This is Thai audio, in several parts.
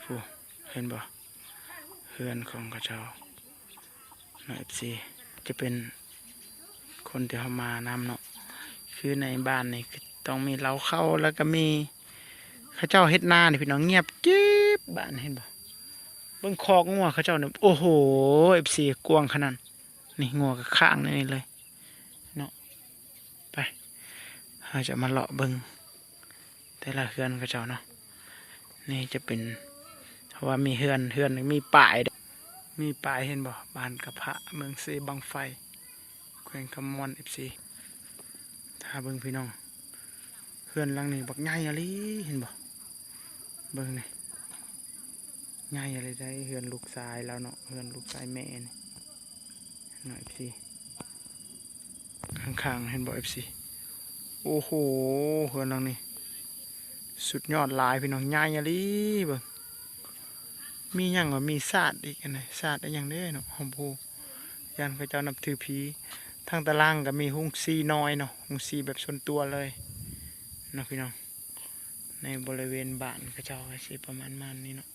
ผู้เห็นบ่เฮือนของกระเจ้าเนาะ FC จะเป็นคนที่เขามานำเนาะคือในบ้านนี่ต้องมีเล้าเข้าแล้วก็มีเขาเจ้าเฮ็ดนานี่พี่น้องเงียบกิ๊บบ้านเห็นบ่เบิ่งคอกงัวเขาเจ้าเนี่ยโอ้โห FC กวางขนาดนี่งัวกับข้างนี่เลยเนาะไปเราจะมาเลาะเบิ่งแต่ละเฮือนเขาเจ้าเนาะนี่จะเป็นเพราะว่ามีเฮือนมีป่ายเห็นบ่บ้านกระพะเมืองเซบังไฟแขวงคำมอน FC ถ้าเบิ่งพี่น้องเฮือนหลังนี้บักใหญ่อะลิเห็นบ่เบิ่งนี่ใหญ่อะไรได้เฮือนลูกชายแล้วเนาะเฮือนลูกชายแม่นี่เนาะ FC ข้างๆเห็นบ่ FC โอ้โหเฮือนหลังนี้สุดยอดหลายพี่น้องใหญ่อะลิเบิ่งมีหยังว่ามีศาสตร์อีกอันไหนศาสตร์อะไรอย่างเด้เนาะหอมพูยันเขาเจ้านับถือผีทางตารางก็มีหุงซีน้อยเนาะหุงซีแบบส่วนตัวเลยเนาะพี่น้องในบริเวณบ้านเขาเจ้าก็สิประมาณนี้เนาะ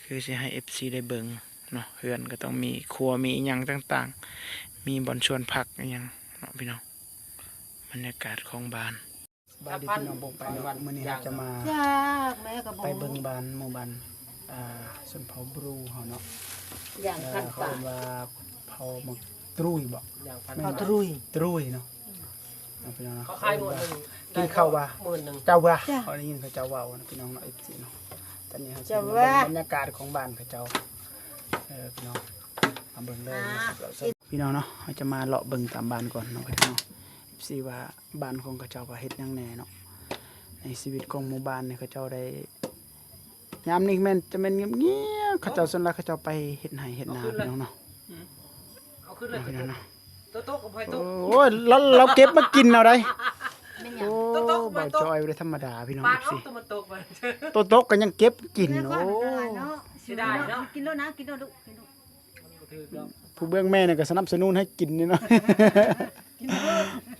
คือสิให้ FC ได้เบิ่งเนาะเฮือนก็ต้องมีครัวมีหยังต่างๆมีบ่อนชวนผักอย่างเนาะพี่น้องบรรยากาศของบ้านบ้านที่พี่น้องบอกไปวันมื้อนี้จะมาไปเบิ่งบ้านหมู่บ้านส่วนเผาบรูเขาเนาะอย่างพัน เขา ป่า เรียกว่าเผาหมกตรุยบอก เผาตรุยเนาะพี่น้องเนาะ เขาขายหมดหนึ่ง กินข้าวว่า 10,000 เจ้าว่าเขาได้ยินเขาเจ้าว่านะพี่น้องเนาะFCเนาะตอนนี้เขาจะมาบรรยากาศของบ้านเขาเจ้าพี่น้องมาเบิ่งเลยพี่น้องเนาะเขาจะมาเลาะเบิ่งตามบ้านก่อนเนาะพี่น้อง FC ว่าบ้านของเขาเจ้าว่าเฮ็ดยังแน่เนาะในชีวิตของหมู่บ้านเนี่ยเขาเจ้าได้ยามนี้แม่นจะเป็นเงียบๆเขาเจ้าส่วนหลายเขาเจ้าไปเฮ็ดไร่เฮ็ดนาพี่น้องเนาะ เอาขึ้นเลย พี่น้องเนาะ โต๊ะกับไผ่โต๊ะ โอ้ยเราเก็บมากินเอาได้ ไม่หยั โอ้ ง บ่จอยบ่ได้ธรรมดาพี่น้อง ปาด สิ เอาตัวมันตกไป ตัวตกก็ยังเก็บกินโอ้ เสียดายเนาะ กินแล้วนะกินแล้วลูกกินแล้ว มันถือแล้ว ผู้เบื้องแม่เนี่ยก็สนับสนุนให้กินนี่เนาะ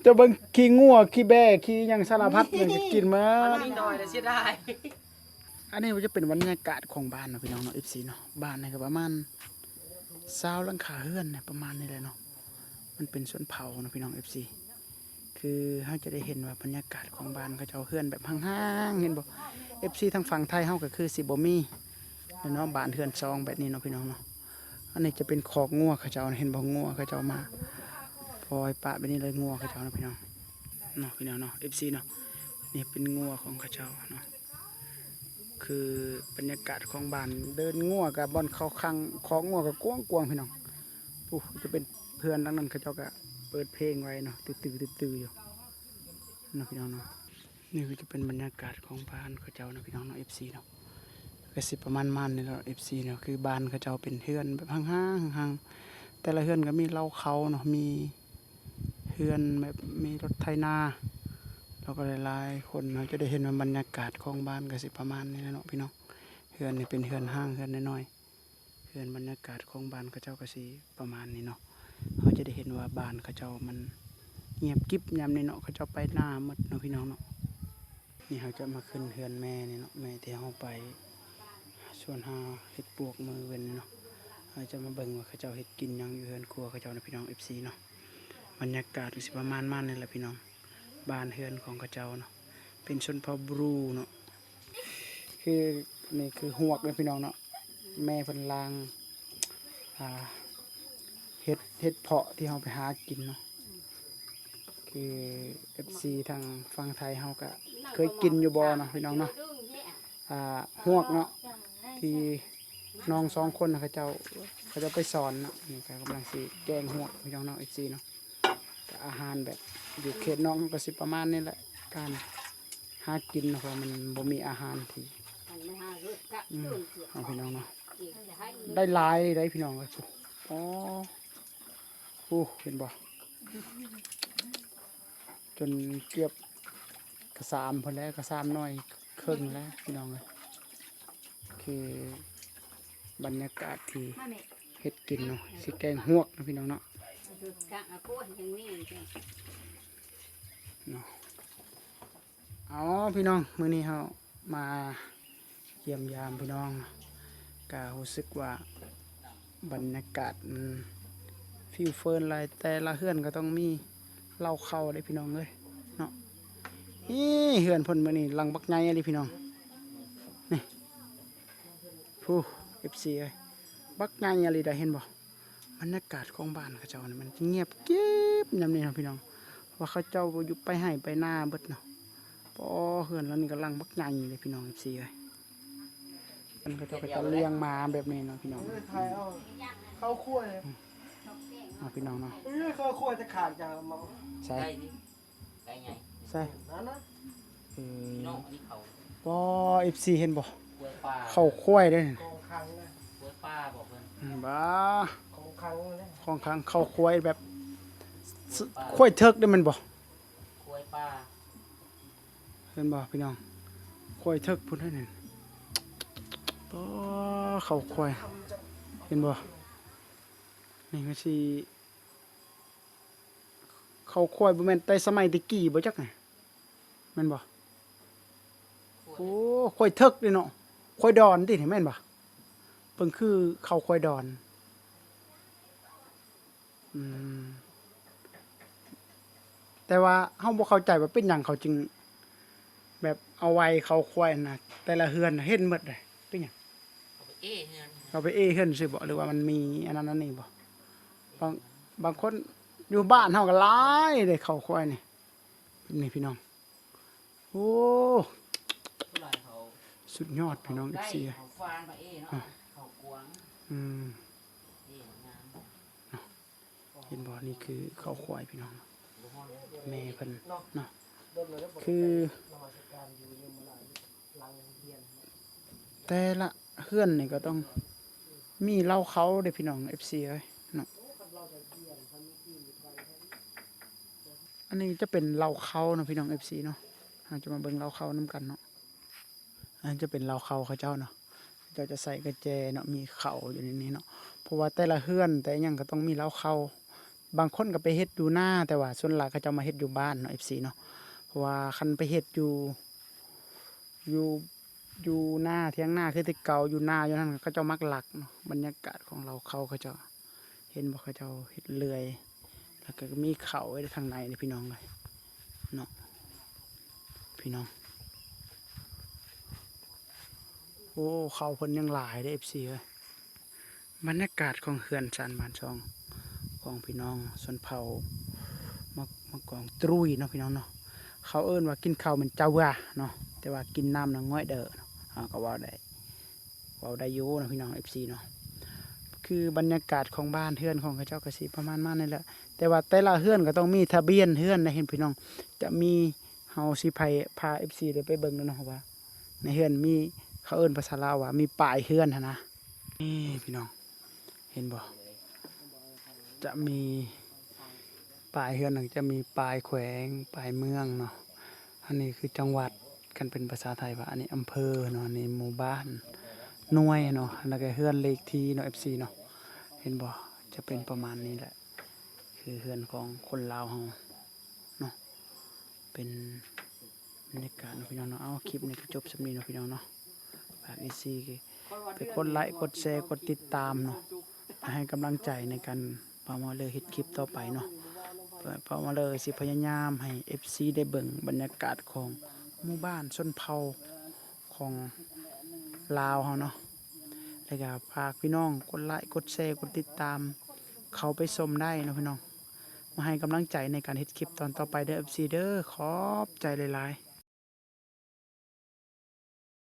จะเบิ่งขี้งัวขี้แบะขี้หยังสารพัดยังจะกินมา มันนิดหน่อยแต่เสียดาย อันนี้มันจะเป็นบรรยากาศของบ้านเนาะพี่น้องเนาะ FC เนาะบ้านนี่ก็ประมาณ20หลังคาเรือนเนี่ยประมาณนี้แหละเนาะมันเป็นสวนเผาเนาะพี่น้อง FC คือเฮาจะได้เห็นว่าบรรยากาศของบ้านเขาเจ้าเฮือนแบบห่างๆเห็นบ่ FC ทางฝั่งไทยเฮาก็คือสิบ่มีเนาะบ้านเฮือนซองแบบนี้เนาะพี่น้องเนาะอันนี้จะเป็นคอกงัวเขาเจ้าเห็นบ่งัวเขาเจ้ามาปล่อยปะแบบนี้เลยงัวเขาเจ้าเนาะพี่น้องเนาะพี่น้องเนาะ FC เนาะนี่เป็นงัวของเขาเจ้าเนาะคือบรรยากาศของบ้านเดินงัวกับบ่อนเขาคังของงัวกับกว้างๆพี่น้องผู้จะเป็นเพื่อนดังนั้นเขาเจ้าก็เปิดเพลงไว้เนาะตื้อๆอยู่เนาะพี่น้องเนาะนี่ก็จะเป็นบรรยากาศของบ้านเขาเจ้าเนาะพี่น้องเนาะ FC เนาะก็สิประมาณนี่เนาะ FC เนาะคือบ้านเขาเจ้าเป็นเฮือนแบบห่างๆแต่ละเฮือนก็มีเล้าเขาเนาะมีเฮือนแบบมีรถไถนาแล้วก็หลายๆคนเราจะได้เห็นว่าบรรยากาศของบ้านก็สิประมาณนี้เนาะพี่น้องเฮือนนี่เป็นเฮือนห้างเฮือนน้อยๆเฮือนบรรยากาศของบ้านเขาเจ้าก็สิประมาณนี้เนาะเขาจะได้เห็นว่าบ้านเขาเจ้ามันเงียบกิ๊บยามนี้เนาะเขาเจ้าไปหน้าหมดเนาะพี่น้องเนาะนี่เขาจะมาขึ้นเฮือนแม่นี่เนาะแม่ที่เขาไปส่วนหาเห็ดปวกมือเว้นเนาะเราจะมาเบิ่งว่าเขาเจ้าเห็ดกินหยังอยู่เฮือนครัวเขาเจ้านะพี่น้อง FC เนาะบรรยากาศสิประมาณนี่แหละพี่น้องบ้านเฮือนของเขาเจ้าเนาะเป็นชนเผ่าบรูเนาะคือนี่คือหวกเลยพี่น้องเนาะแม่เพิ่นลางเห็ดเพาะที่เราไปหากินเนาะคือ FC ทางฝั่งไทยเราก็เคยกินอยู่บ่เนาะพี่น้องเนาะหวกเนาะที่น้อง2คนนะเขาจะไปสอนเนาะนี่ก็กำลังสิแกงหวกพี่น้องเนาะ FC เนาะอาหารแบบอยู่เขตน้องก็สิประมาณนี้แหละการหากินเพราะมันบ่มีอาหารที่เอาพี่น้องเนาะได้หลายได้พี่น้องเลยอ๋อโอ้เห็นบ่จนเกือบกระซามพอแล้วกระซามน้อยครึ่งแล้วพี่น้องเลยคือบรรยากาศที่เฮ็ดกินเนาะสิแกงหวกนะพี่น้องเนาะอ๋อพี่น้องมื้อนี้เรามา เยี่ยมยามพี่น้องก็รู้สึกว่าบรรยากาศมันฟิวเฟิร์นหลายแต่ละเฮือนก็ต้องมีเหล้าเข้าได้พี่น้องเอ้ยเนาะนี่เฮือนเพิ่นมื้อนี้ลังบักใหญ่เลยพี่น้องนี่ผู้ FC เอ้ยบักใหญ่อะไรได้เห็นบ่บรรยากาศของบ้านเขาเจ้านี่มันเงียบเก็บยามนี้เนาะพี่น้องว่าเขาเจ้าบ่อยู่ไปให้ไปหน้าเบิดเนาะพอเฮือนแล้วนี่ก็ลังบักใหญ่เลยพี่น้อง FC เอ้ยมันก็จะเลี้ยงมาแบบนี้เนาะพี่น้อง ไทยเอาเข้าคั่วเลย เอาพี่น้องเนาะ เข้าคั่วจะขาดจากมอง ใส่ ไก่ดิไก่ไง ใส่ นั่นนะ พี่น้องอันนี้เขา บ่ FC เห็นบ่ กล้วยป้า เข้าควายเด้อ ของคังนะ กล้วยป้าบอกเพิ่น บ้า ของคังนะ ของข้างเข้าควายแบบควายเทิกได้มันบ่ กล้วยป้า เห็นบ่พี่น้องควายเทิกพุ่นให้นั่นบ่เข้าควายเห็นบ่นี่ก็สิเข้าควายบ่แม่นแต่สมัยตะกี้บ่จักไงแม่นบ่โอ้ควายเทิกเด้เนาะควายดอนติแม่นบ่เพิ่นคือเข้าควายดอนอืมแต่ว่าเฮาบ่เข้าใจว่าเป็นหยังเขาจึงแบบเอาไว้เขาควายน่ะแต่ละเฮือนน่ะเห็นหมดเลยเป็นหยัง เอาไปเอ๊ะเนี่ย เราไปเอเฮือนซื่อบ่หรือว่ามันมีอันนั้นอันนี้บ่บางคนอยู่บ้านเฮาก็หลายได้เขาควายนี่นี่พี่น้องโอ้ ผู้หลายเขา สุดยอดพี่น้อง ได้ FC เขาฟานมาเอ๊ะเนาะเขากวาง อืม เอ๊ะงาม เห็นบ่นี่คือเขาควายพี่น้อง บ่ฮ้อนเลย แม่เพิ่นเนาะ โดนเลยแล้วบอก คือ นมัสการอยู่เยอะมาหลายลังเทียน แต่ละเฮือนนี่ก็ต้องมีเหล้าเขาเด้อพี่น้อง FC เอ้ยเนาะอันนี้จะเป็นเหล้าเขาเนาะพี่น้อง FC เนาะเราจะมาเบิ่งเหล้าเขานํกันเนาะอันนจะเป็นเหล้าเขาเขาเจ้าเนาะเจ้าจะใส่กระแจเนาะมีเขาอยู่ในนี้เนาะเพราะว่าแต่ละเฮือนแต่หยังก็ต้องมีเหล้าเขาบางคนก็ไปเฮ็ดอยู่หน้าแต่ว่าส่วนหลักเขาเจ้ามาเฮ็ดอยู่บ้านเนาะ FC เนาะเพราะว่าคันไปเฮ็ดอยู่หน้าเที่ยงหน้าคือที่เก่าอยู่หน้าอยู่นั่นเขาเจ้ามักหลักเนาะบรรยากาศของเราเขาเจ้าเห็นบ่เขาเจ้าเฮ็ดเลื่อยแล้วก็มีเขาไว้ทางในนี่พี่น้องเลยเนาะพี่น้องโอ้เขาเพิ่นยังหลายเด้อ FC เอ้ยบรรยากาศของเขื่อนชานบ้านช่องของพี่น้องชนเผ่ามากองตรุยเนาะพี่น้องเนาะเขาเอิ้นว่ากินข้าวมันเจ้าว่าเนาะแต่ว่ากินน้ำน่ะง่อยเด้อเนาะก็เว้าได้อยู่เนาะพี่น้อง FC เนาะคือบรรยากาศของบ้านเฮือนของเขาเจ้าก็สิประมาณนั่นแหละแต่ว่าแต่ละเฮือนก็ต้องมีทะเบียนเฮือนนะเห็นพี่น้องจะมีเฮาสิพา FC ได้ไปเบิ่งเนาะว่าในเฮือนมีเขาเอิ้นภาษาลาวว่ามีป้ายเฮือนหั่นนะนี่พี่น้องเห็นบ่จะมีป้ายเฮือนหนึ่งจะมีป้ายแขวงป้ายเมืองเนาะอันนี้คือจังหวัดกันเป็นภาษาไทยว่าอันนี้อำเภอเนาะอันนี้หมู่บ้านหน่วยเนาะแล้วก็เฮือนเลขที่เนาะ FC เนาะเห็นบ่จะเป็นประมาณนี้แหละคือเฮือนของคนลาวเฮาเนาะเป็นบรรยากาศเนาะพี่น้องเนาะเอาคลิปนี้ก็จบสำนี้เนาะพี่น้องเนาะฝาก FC ไปกดไลค์กดแชร์กดติดตามเนาะให้กำลังใจในการพามาเลยเฮ็ดคลิปต่อไปเนาะพามาเลยสิพยายามให้ FC ได้เบิ่งบรรยากาศของหมู่บ้านชนเผ่าของลาวเฮาเนาะแล้วก็ฝากพี่น้องกดไลค์กดแชร์กดติดตามเขาไปชมได้เนาะพี่น้องมาให้กำลังใจในการเฮ็ดคลิปตอนต่อไปเด้อ FC เด้อขอบใจหลายๆ